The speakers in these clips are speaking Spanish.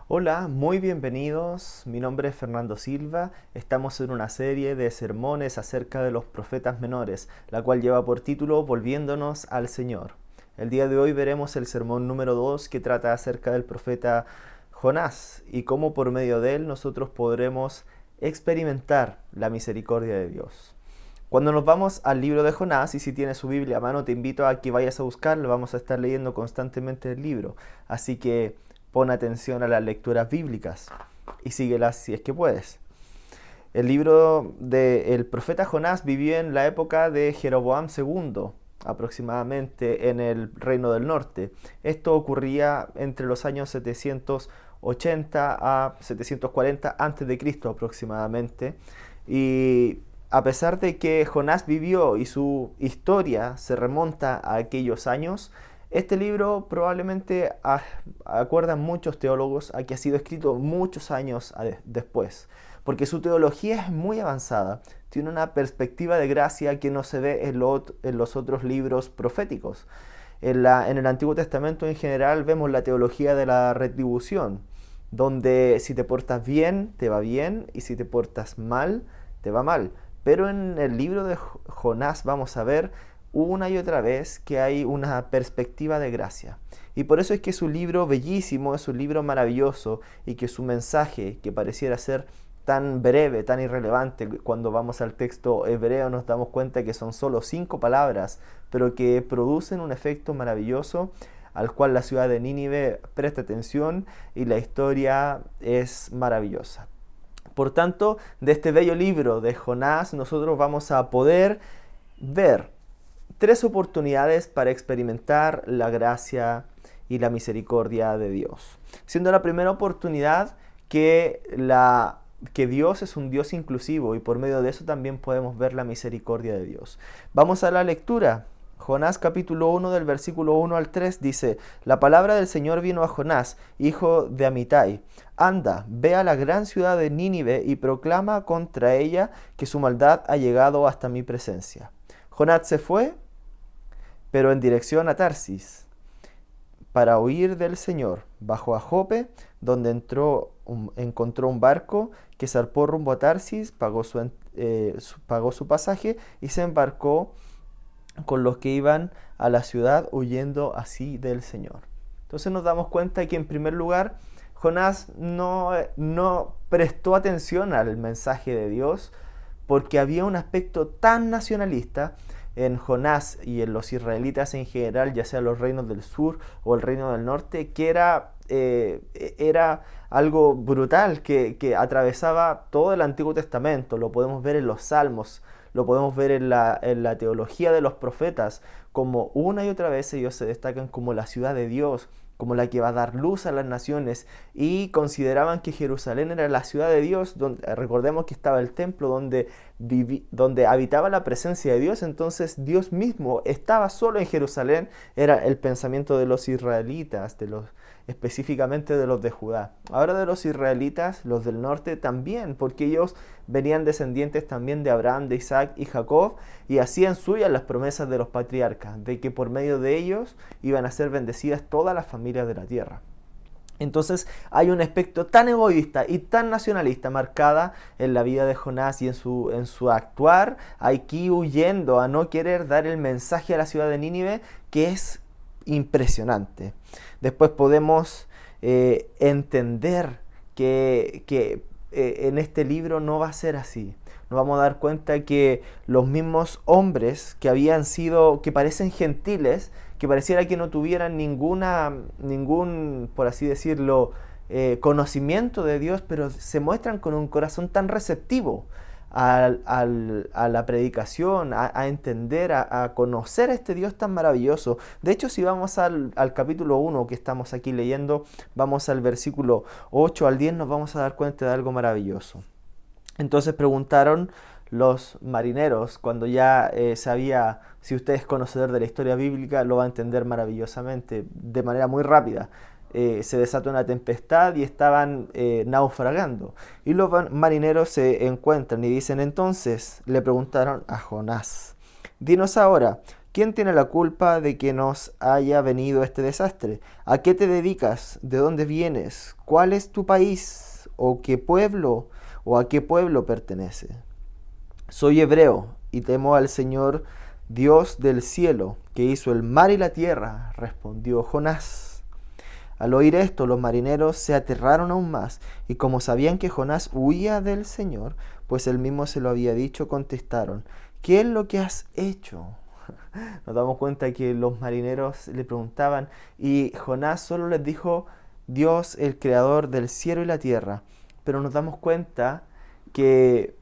Hola, muy bienvenidos. Mi nombre es Fernando Silva. Estamos en una serie de sermones acerca de los profetas menores, la cual lleva por título Volviéndonos al Señor. El día de hoy veremos el sermón número 2 que trata acerca del profeta Jonás y cómo por medio de él nosotros podremos experimentar la misericordia de Dios. Cuando nos vamos al libro de Jonás, y si tienes su Biblia a mano, te invito a que vayas a buscarlo. Vamos a estar leyendo constantemente el libro. Así que pon atención a las lecturas bíblicas y síguelas si es que puedes. El libro del profeta Jonás vivió en la época de Jeroboam II, aproximadamente en el Reino del Norte. Esto ocurría entre los años 780 a 740 a.C. aproximadamente. Y a pesar de que Jonás vivió y su historia se remonta a aquellos años, este libro probablemente acuerdan muchos teólogos a que ha sido escrito muchos años después, porque su teología es muy avanzada, tiene una perspectiva de gracia que no se ve en los otros libros proféticos. En el Antiguo Testamento en general vemos la teología de la retribución, donde si te portas bien, te va bien, y si te portas mal, te va mal. Pero en el libro de Jonás vamos a ver una y otra vez que hay una perspectiva de gracia. Y por eso es que es un libro bellísimo, es un libro maravilloso, y que su mensaje, que pareciera ser tan breve, tan irrelevante, cuando vamos al texto hebreo nos damos cuenta que son solo 5 palabras, pero que producen un efecto maravilloso al cual la ciudad de Nínive presta atención y la historia es maravillosa. Por tanto, de este bello libro de Jonás nosotros vamos a poder ver 3 oportunidades para experimentar la gracia y la misericordia de Dios. Siendo la primera oportunidad que Dios es un Dios inclusivo, y por medio de eso también podemos ver la misericordia de Dios. Vamos a la lectura. Jonás capítulo 1 del versículo 1 al 3 dice: La palabra del Señor vino a Jonás, hijo de Amitai. Anda, ve a la gran ciudad de Nínive y proclama contra ella que su maldad ha llegado hasta mi presencia. Jonás se fue, pero en dirección a Tarsis, para huir del Señor. Bajó a Jope, donde encontró un barco que zarpó rumbo a Tarsis, pagó su pasaje y se embarcó con los que iban a la ciudad huyendo así del Señor. Entonces nos damos cuenta que en primer lugar Jonás no prestó atención al mensaje de Dios, porque había un aspecto tan nacionalista en Jonás y en los israelitas en general, ya sea los reinos del sur o el reino del norte, que era algo brutal que atravesaba todo el Antiguo Testamento. Lo podemos ver en los Salmos, lo podemos ver en la teología de los profetas, como una y otra vez ellos se destacan como la ciudad de Dios, como la que va a dar luz a las naciones, y consideraban que Jerusalén era la ciudad de Dios, donde recordemos que estaba el templo donde habitaba la presencia de Dios. Entonces Dios mismo estaba solo en Jerusalén. Era el pensamiento de los israelitas, específicamente de los de Judá. Ahora de los israelitas, los del norte también, porque ellos venían descendientes también de Abraham, de Isaac y Jacob, y hacían suyas las promesas de los patriarcas, de que por medio de ellos iban a ser bendecidas todas las familias de la tierra. Entonces hay un aspecto tan egoísta y tan nacionalista marcada en la vida de Jonás y en su actuar, aquí huyendo a no querer dar el mensaje a la ciudad de Nínive, que es impresionante. Después podemos entender que en este libro no va a ser así. Nos vamos a dar cuenta que los mismos hombres que parecen gentiles, que pareciera que no tuvieran ningún, por así decirlo, conocimiento de Dios, pero se muestran con un corazón tan receptivo a la predicación, a entender, a conocer a este Dios tan maravilloso. De hecho, si vamos al capítulo 1 que estamos aquí leyendo, vamos al versículo 8 al 10, nos vamos a dar cuenta de algo maravilloso. Entonces preguntaron los marineros, cuando ya sabía, si usted es conocedor de la historia bíblica, lo va a entender maravillosamente, de manera muy rápida. Se desató una tempestad y estaban naufragando. Y los marineros se encuentran y dicen: entonces le preguntaron a Jonás: dinos ahora, ¿Quién tiene la culpa de que nos haya venido este desastre? ¿A qué te dedicas? ¿De dónde vienes? ¿Cuál es tu país? ¿O qué pueblo? ¿O a qué pueblo pertenece? Soy hebreo y temo al Señor Dios del cielo, que hizo el mar y la tierra, respondió Jonás. Al oír esto, los marineros se aterraron aún más, y como sabían que Jonás huía del Señor, pues él mismo se lo había dicho, contestaron: ¿qué es lo que has hecho? Nos damos cuenta que los marineros le preguntaban, y Jonás solo les dijo: Dios, el creador del cielo y la tierra. Pero nos damos cuenta que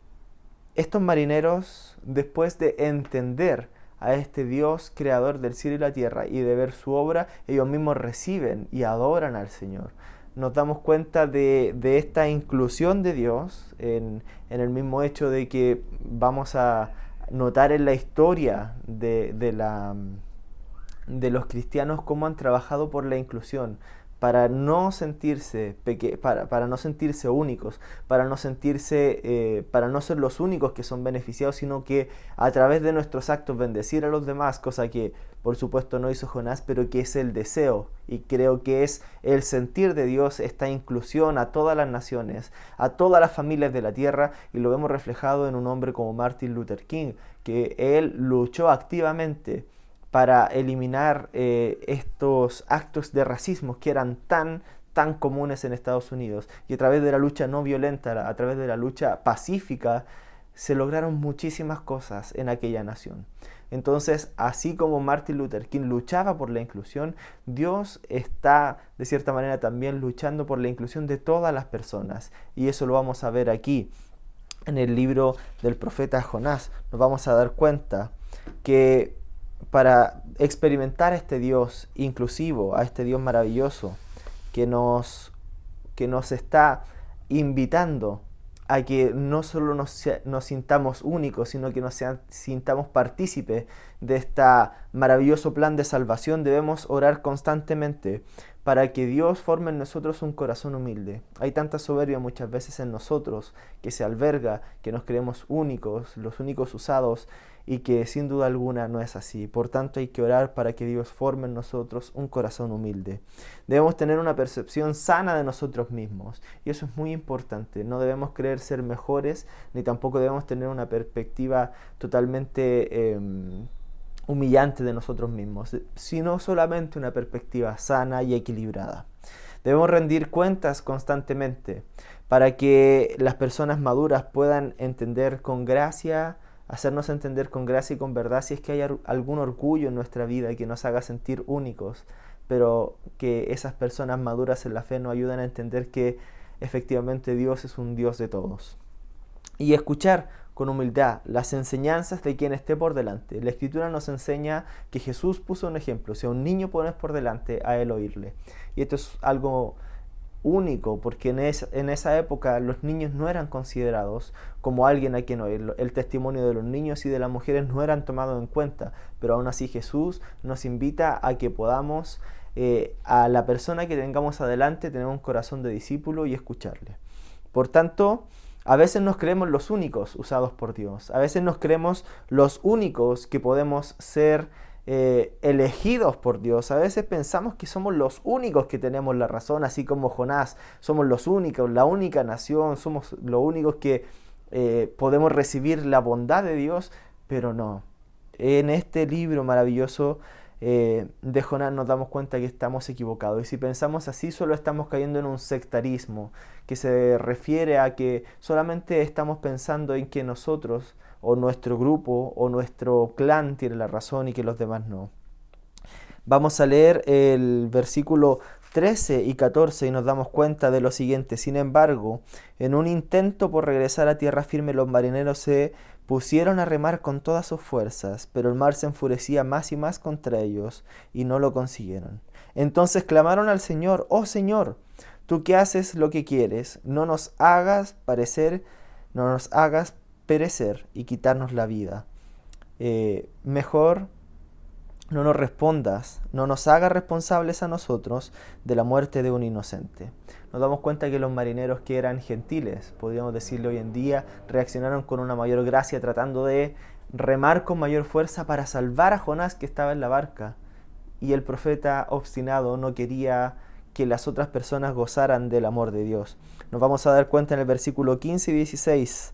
estos marineros, después de entender a este Dios creador del cielo y la tierra y de ver su obra, ellos mismos reciben y adoran al Señor. Nos damos cuenta de esta inclusión de Dios en el mismo hecho de que vamos a notar en la historia de los cristianos cómo han trabajado por la inclusión, para no sentirse para no sentirse únicos, para no ser los únicos que son beneficiados, sino que a través de nuestros actos bendecir a los demás, cosa que por supuesto no hizo Jonás, pero que es el deseo, y creo que es el sentir de Dios, esta inclusión a todas las naciones, a todas las familias de la tierra, y lo vemos reflejado en un hombre como Martin Luther King, que él luchó activamente para eliminar estos actos de racismo que eran tan comunes en Estados Unidos. Y a través de la lucha no violenta, a través de la lucha pacífica, se lograron muchísimas cosas en aquella nación. Entonces, así como Martin Luther King luchaba por la inclusión, Dios está de cierta manera también luchando por la inclusión de todas las personas. Y eso lo vamos a ver aquí en el libro del profeta Jonás. Nos vamos a dar cuenta que para experimentar a este Dios inclusivo, a este Dios maravilloso que nos está invitando a que no solo nos sintamos únicos, sino que nos sintamos partícipes de este maravilloso plan de salvación, debemos orar constantemente para que Dios forme en nosotros un corazón humilde. Hay tanta soberbia muchas veces en nosotros que se alberga, que nos creemos únicos, los únicos usados, y que sin duda alguna no es así. Por tanto, hay que orar para que Dios forme en nosotros un corazón humilde. Debemos tener una percepción sana de nosotros mismos, y eso es muy importante. No debemos creer ser mejores, ni tampoco debemos tener una perspectiva totalmente humillante de nosotros mismos, sino solamente una perspectiva sana y equilibrada. Debemos rendir cuentas constantemente para que las personas maduras puedan entender con gracia, hacernos entender con gracia y con verdad si es que hay algún orgullo en nuestra vida que nos haga sentir únicos, pero que esas personas maduras en la fe nos ayudan a entender que efectivamente Dios es un Dios de todos. Y escuchar con humildad las enseñanzas de quien esté por delante. La Escritura nos enseña que Jesús puso un ejemplo: si a un niño pones por delante, a él oírle. Y esto es algo único, porque en esa época los niños no eran considerados como alguien a quien oír. El testimonio de los niños y de las mujeres no eran tomados en cuenta, pero aún así Jesús nos invita a que podamos, a la persona que tengamos adelante, tener un corazón de discípulo y escucharle. Por tanto, a veces nos creemos los únicos usados por Dios, a veces nos creemos los únicos que podemos ser elegidos por Dios. A veces pensamos que somos los únicos que tenemos la razón, así como Jonás, somos los únicos, la única nación, somos los únicos que podemos recibir la bondad de Dios, pero no. En este libro maravilloso de Jonás nos damos cuenta que estamos equivocados, y si pensamos así solo estamos cayendo en un sectarismo que se refiere a que solamente estamos pensando en que nosotros o nuestro grupo o nuestro clan tiene la razón y que los demás no. Vamos a leer el versículo 13 y 14 y nos damos cuenta de lo siguiente: sin embargo, en un intento por regresar a tierra firme, los marineros se pusieron a remar con todas sus fuerzas, pero el mar se enfurecía más y más contra ellos y no lo consiguieron. Entonces clamaron al Señor: oh Señor, tú que haces lo que quieres, no nos hagas perecer y quitarnos la vida. Mejor no nos respondas, no nos hagas responsables a nosotros de la muerte de un inocente. Nos damos cuenta que los marineros, que eran gentiles, podríamos decirlo hoy en día, reaccionaron con una mayor gracia, tratando de remar con mayor fuerza para salvar a Jonás, que estaba en la barca. Y el profeta obstinado no quería que las otras personas gozaran del amor de Dios. Nos vamos a dar cuenta en el versículo 15 y 16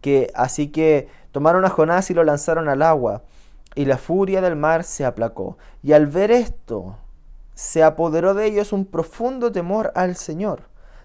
que así que tomaron a Jonás y lo lanzaron al agua, y la furia del mar se aplacó. Y al ver esto, se apoderó de ellos un profundo temor al Señor,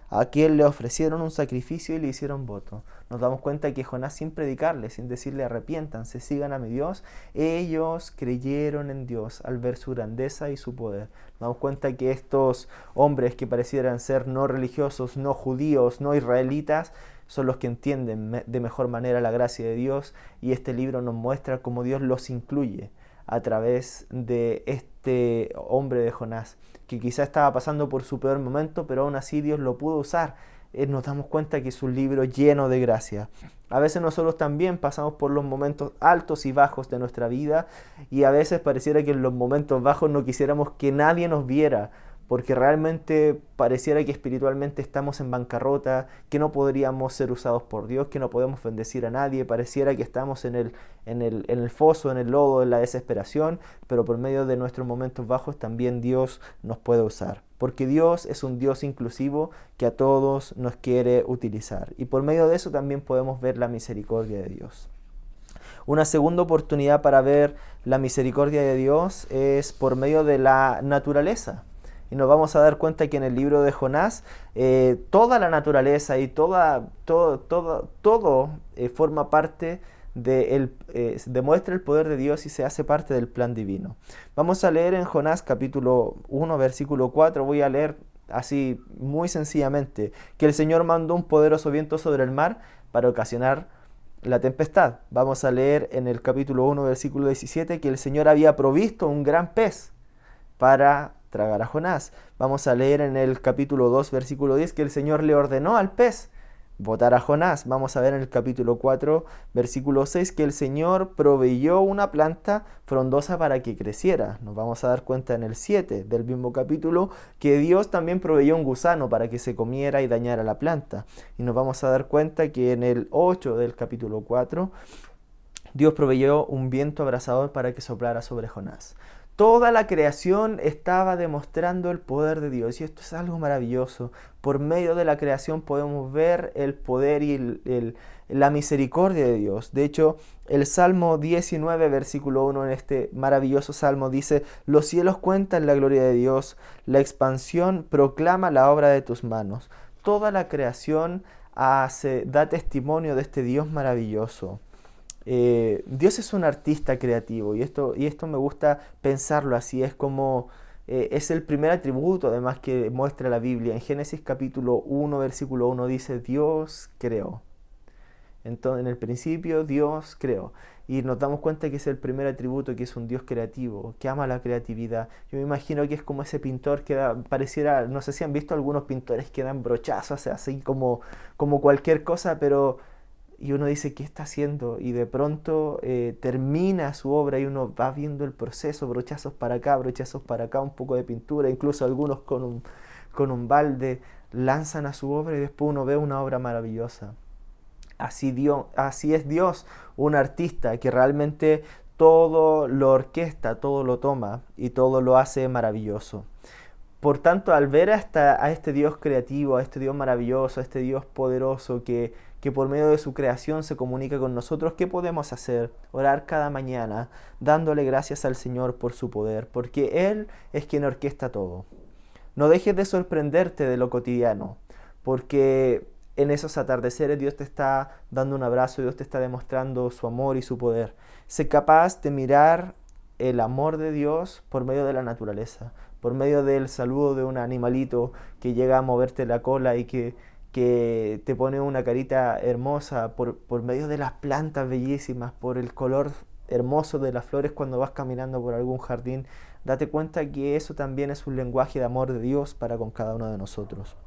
a quien le ofrecieron un sacrificio y le hicieron voto. Nos damos cuenta que Jonás, sin predicarle, sin decirle arrepiéntanse, sigan a mi Dios, ellos creyeron en Dios al ver su grandeza y su poder. Nos damos cuenta que estos hombres que parecieran ser no religiosos, no judíos, no israelitas, son los que entienden de mejor manera la gracia de Dios, y este libro nos muestra cómo Dios los incluye a través de este hombre de Jonás, que quizá estaba pasando por su peor momento, pero aún así Dios lo pudo usar. Nos damos cuenta que es un libro lleno de gracia. A veces nosotros también pasamos por los momentos altos y bajos de nuestra vida, y a veces pareciera que en los momentos bajos no quisiéramos que nadie nos viera, porque realmente pareciera que espiritualmente estamos en bancarrota, que no podríamos ser usados por Dios, que no podemos bendecir a nadie, pareciera que estamos en el foso, en el lodo, en la desesperación, pero por medio de nuestros momentos bajos también Dios nos puede usar, porque Dios es un Dios inclusivo que a todos nos quiere utilizar, y por medio de eso también podemos ver la misericordia de Dios. Una segunda oportunidad para ver la misericordia de Dios es por medio de la naturaleza. Y nos vamos a dar cuenta que en el libro de Jonás toda la naturaleza y todo forma parte demuestra el poder de Dios y se hace parte del plan divino. Vamos a leer en Jonás capítulo 1 versículo 4, voy a leer así muy sencillamente, que el Señor mandó un poderoso viento sobre el mar para ocasionar la tempestad. Vamos a leer en el capítulo 1 versículo 17 que el Señor había provisto un gran pez para tragar a Jonás. Vamos a leer en el capítulo 2 versículo 10 que el Señor le ordenó al pez botar a Jonás. Vamos a ver en el capítulo 4 versículo 6 que el Señor proveyó una planta frondosa para que creciera. Nos vamos a dar cuenta en el 7 del mismo capítulo que Dios también proveyó un gusano para que se comiera y dañara la planta. Y nos vamos a dar cuenta que en el 8 del capítulo 4 Dios proveyó un viento abrasador para que soplara sobre Jonás. Toda la creación estaba demostrando el poder de Dios, y esto es algo maravilloso. Por medio de la creación podemos ver el poder y la misericordia de Dios. De hecho, el Salmo 19, versículo 1, en este maravilloso salmo dice: los cielos cuentan la gloria de Dios, la expansión proclama la obra de tus manos. Toda la creación da testimonio de este Dios maravilloso. Dios es un artista creativo, y esto me gusta pensarlo así. Es como es el primer atributo además que muestra la Biblia. En Génesis capítulo 1 versículo 1 dice: Dios creó. Entonces, en el principio Dios creó, y nos damos cuenta que es el primer atributo, que es un Dios creativo, que ama la creatividad. Yo me imagino que es como ese pintor que pareciera, no sé si han visto algunos pintores que dan brochazos, así como cualquier cosa, pero y uno dice: ¿qué está haciendo? Y de pronto termina su obra y uno va viendo el proceso, brochazos para acá, un poco de pintura, incluso algunos con un balde lanzan a su obra, y después uno ve una obra maravillosa. Así es Dios, un artista que realmente todo lo orquesta, todo lo toma y todo lo hace maravilloso. Por tanto, al ver a este Dios creativo, a este Dios maravilloso, a este Dios poderoso que por medio de su creación se comunica con nosotros, ¿qué podemos hacer? Orar cada mañana, dándole gracias al Señor por su poder, porque Él es quien orquesta todo. No dejes de sorprenderte de lo cotidiano, porque en esos atardeceres Dios te está dando un abrazo, Dios te está demostrando su amor y su poder. Sé capaz de mirar el amor de Dios por medio de la naturaleza, por medio del saludo de un animalito que llega a moverte la cola y que te pone una carita hermosa, por medio de las plantas bellísimas, por el color hermoso de las flores cuando vas caminando por algún jardín. Date cuenta que eso también es un lenguaje de amor de Dios para con cada uno de nosotros.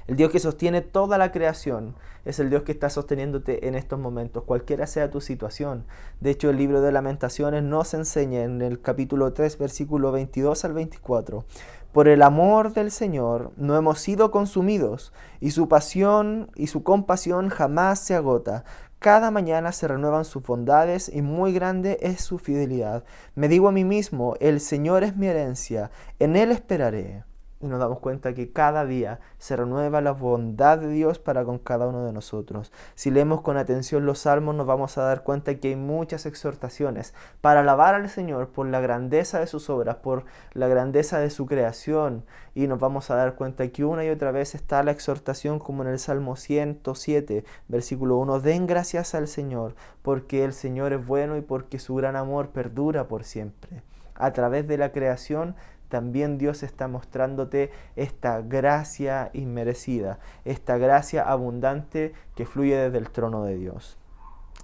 El Dios que sostiene toda la creación es el Dios que está sosteniéndote en estos momentos, cualquiera sea tu situación. De hecho, el libro de Lamentaciones nos enseña en el capítulo 3, versículo 22 al 24. Por el amor del Señor no hemos sido consumidos, y su pasión y su compasión jamás se agota. Cada mañana se renuevan sus bondades y muy grande es su fidelidad. Me digo a mí mismo, el Señor es mi herencia, en Él esperaré. Y nos damos cuenta que cada día se renueva la bondad de Dios para con cada uno de nosotros. Si leemos con atención los salmos, nos vamos a dar cuenta que hay muchas exhortaciones para alabar al Señor por la grandeza de sus obras, por la grandeza de su creación. Y nos vamos a dar cuenta que una y otra vez está la exhortación, como en el Salmo 107, versículo 1. Den gracias al Señor, porque el Señor es bueno y porque su gran amor perdura por siempre. A través de la creación, también Dios está mostrándote esta gracia inmerecida, esta gracia abundante que fluye desde el trono de Dios.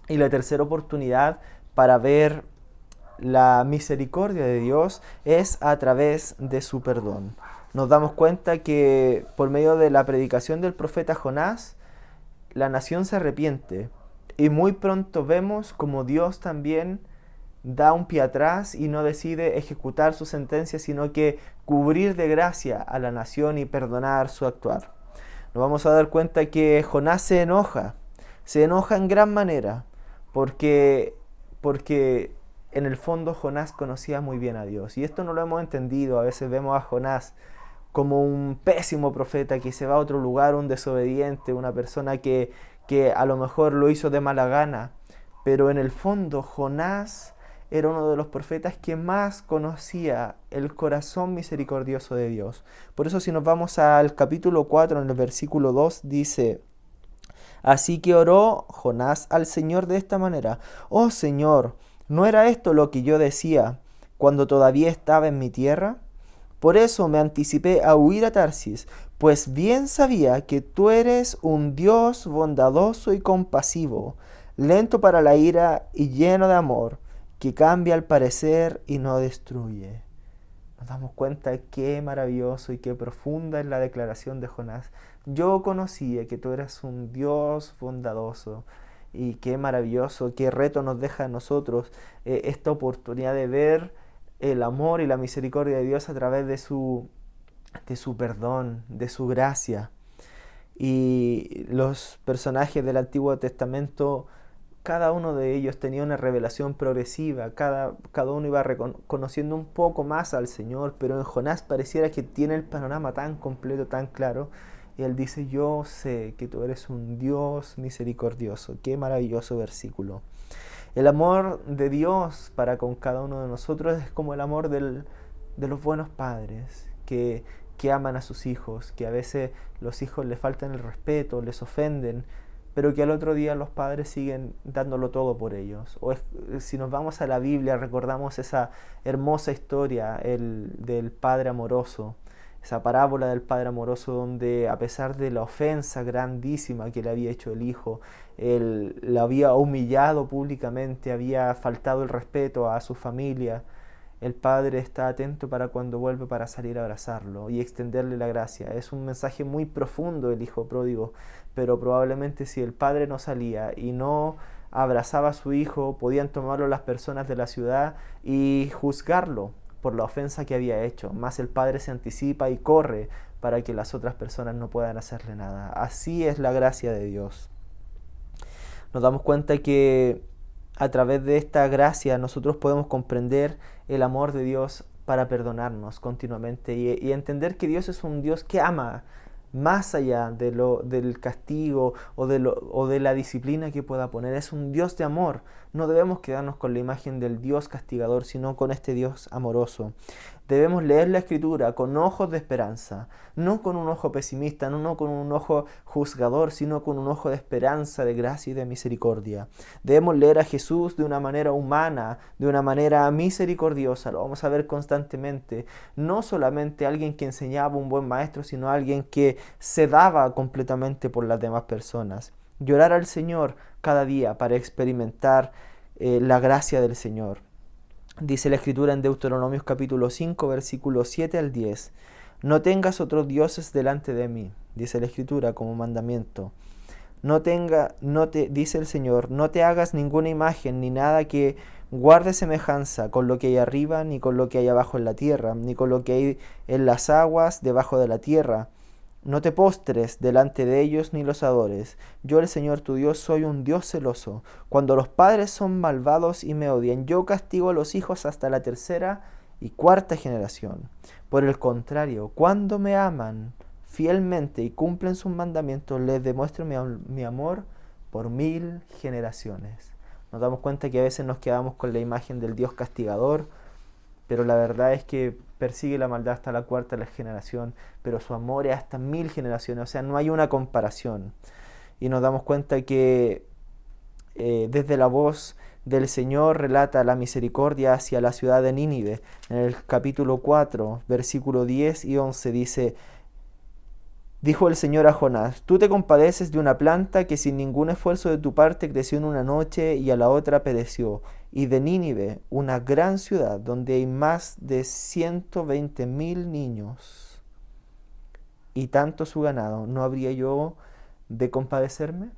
Y la tercera oportunidad para ver la misericordia de Dios es a través de su perdón. Nos damos cuenta que por medio de la predicación del profeta Jonás, la nación se arrepiente y muy pronto vemos como Dios también da un pie atrás y no decide ejecutar su sentencia, sino que cubrir de gracia a la nación y perdonar su actuar. Nos vamos a dar cuenta que Jonás se enoja en gran manera, porque en el fondo Jonás conocía muy bien a Dios. Y esto no lo hemos entendido. A veces vemos a Jonás como un pésimo profeta que se va a otro lugar, un desobediente, una persona que a lo mejor lo hizo de mala gana. Pero en el fondo Jonás era uno de los profetas que más conocía el corazón misericordioso de Dios. Por eso si nos vamos al capítulo 4, en el versículo 2, dice: Así que oró Jonás al Señor de esta manera: Oh Señor, ¿no era esto lo que yo decía cuando todavía estaba en mi tierra? Por eso me anticipé a huir a Tarsis, pues bien sabía que tú eres un Dios bondadoso y compasivo, lento para la ira y lleno de amor, que cambia al parecer y no destruye. Nos damos cuenta de qué maravilloso y qué profunda es la declaración de Jonás. Yo conocía que tú eras un Dios bondadoso, y qué maravilloso, qué reto nos deja a nosotros esta oportunidad de ver el amor y la misericordia de Dios a través de su perdón, de su gracia. Y los personajes del Antiguo Testamento, cada uno de ellos tenía una revelación progresiva, cada uno iba conociendo un poco más al Señor, pero en Jonás pareciera que tiene el panorama tan completo, tan claro, y él dice: yo sé que tú eres un Dios misericordioso. Qué maravilloso versículo. El amor de Dios para con cada uno de nosotros es como el amor de los buenos padres que aman a sus hijos, que a veces los hijos les faltan el respeto, les ofenden, pero que al otro día los padres siguen dándolo todo por ellos. Si nos vamos a la Biblia, recordamos esa hermosa historia del Padre amoroso, esa parábola del Padre amoroso, donde a pesar de la ofensa grandísima que le había hecho el hijo, él la había humillado públicamente, había faltado el respeto a su familia, el Padre está atento para cuando vuelve para salir a abrazarlo y extenderle la gracia. Es un mensaje muy profundo el hijo pródigo, pero probablemente si el Padre no salía y no abrazaba a su hijo, podían tomarlo las personas de la ciudad y juzgarlo por la ofensa que había hecho. Más el Padre se anticipa y corre para que las otras personas no puedan hacerle nada. Así es la gracia de Dios. Nos damos cuenta que a través de esta gracia nosotros podemos comprender el amor de Dios para perdonarnos continuamente y entender que Dios es un Dios que ama más allá del castigo o de la disciplina que pueda poner. Es un Dios de amor. No debemos quedarnos con la imagen del Dios castigador, sino con este Dios amoroso. Debemos leer la Escritura con ojos de esperanza, no con un ojo pesimista, no con un ojo juzgador, sino con un ojo de esperanza, de gracia y de misericordia. Debemos leer a Jesús de una manera humana, de una manera misericordiosa. Lo vamos a ver constantemente. No solamente alguien que enseñaba, un buen maestro, sino alguien que se daba completamente por las demás personas. Llorar al Señor cada día para experimentar la gracia del Señor. Dice la Escritura en Deuteronomios capítulo 5, versículos 7 al 10. No tengas otros dioses delante de mí, dice la Escritura como mandamiento. Dice el Señor, no te hagas ninguna imagen ni nada que guarde semejanza con lo que hay arriba, ni con lo que hay abajo en la tierra, ni con lo que hay en las aguas debajo de la tierra. No te postres delante de ellos ni los adores. Yo, el Señor tu Dios, soy un Dios celoso. Cuando los padres son malvados y me odian, yo castigo a los hijos hasta la tercera y cuarta generación. Por el contrario, cuando me aman fielmente y cumplen sus mandamientos, les demuestro mi amor por 1000 generaciones. Nos damos cuenta que a veces nos quedamos con la imagen del Dios castigador, pero la verdad es que persigue la maldad hasta la cuarta generación, pero su amor es hasta 1000 generaciones, o sea, no hay una comparación. Y nos damos cuenta que desde la voz del Señor relata la misericordia hacia la ciudad de Nínive. En el capítulo 4, versículo 10 y 11 dice: Dijo el Señor a Jonás: Tú te compadeces de una planta que sin ningún esfuerzo de tu parte creció en una noche y a la otra pereció, y de Nínive, una gran ciudad donde hay más de 120,000 niños y tanto su ganado, ¿no habría yo de compadecerme?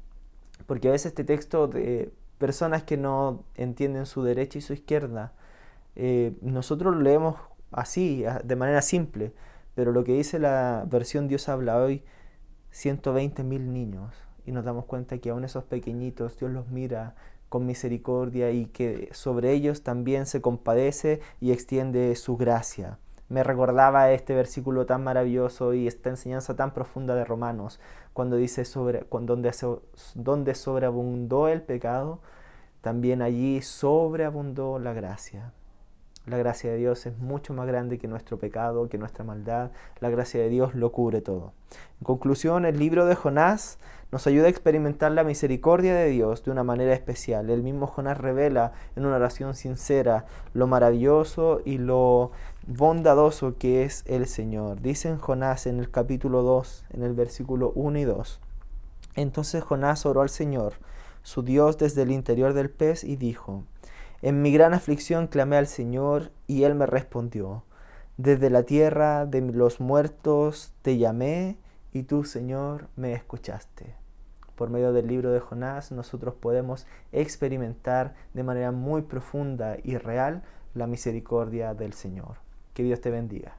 Porque a veces este texto de personas que no entienden su derecha y su izquierda, nosotros lo leemos así, de manera simple, pero lo que dice la versión Dios habla hoy, 120,000 niños, y nos damos cuenta que aún esos pequeñitos Dios los mira con misericordia y que sobre ellos también se compadece y extiende su gracia. Me recordaba este versículo tan maravilloso y esta enseñanza tan profunda de Romanos, cuando dice donde sobreabundó el pecado, también allí sobreabundó la gracia. La gracia de Dios es mucho más grande que nuestro pecado, que nuestra maldad. La gracia de Dios lo cubre todo. En conclusión, el libro de Jonás nos ayuda a experimentar la misericordia de Dios de una manera especial. El mismo Jonás revela en una oración sincera lo maravilloso y lo bondadoso que es el Señor. Dice en Jonás en el capítulo 2, en el versículo 1 y 2. Entonces Jonás oró al Señor, su Dios, desde el interior del pez y dijo: En mi gran aflicción clamé al Señor, y Él me respondió. Desde la tierra de los muertos te llamé, y tú, Señor, me escuchaste. Por medio del libro de Jonás, nosotros podemos experimentar de manera muy profunda y real la misericordia del Señor. Que Dios te bendiga.